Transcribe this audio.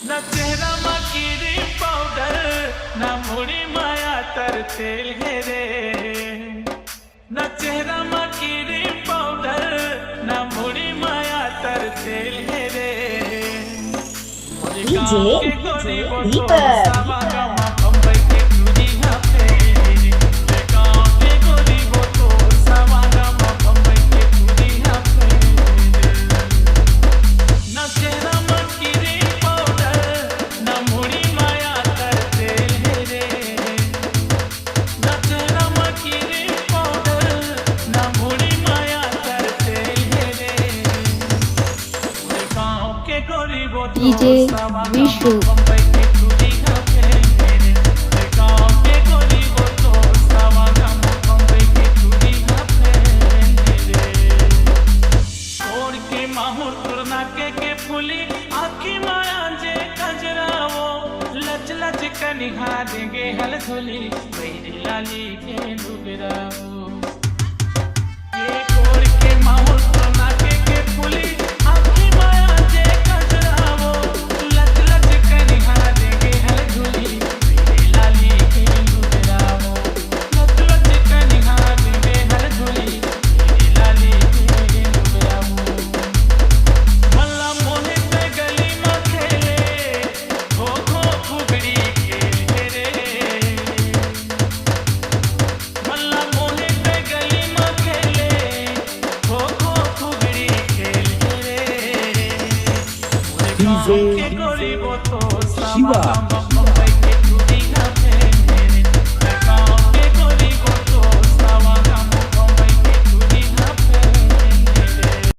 ना चेहरा मकीरी पाउडर ना मुड़ी माया तर तेल है रे ना चेहरा मकीरी पाउडर ना मुड़ी माया तर तेल है रे DJ Vishu निहारेंगे हल धुली मेरी लाली के डुबराओ ये कोड़ के माहौल सुना के फुली आखी माया जे कजराओ लच लच के निहारेंगे हल धुली मेरी लाली के डुबराओ लच लच के निहारेंगे हल धुली मेरी लाली के डुबराओ मल्ला मोहे पे गली में खेले खो खो फुगड़ी DJ Shiva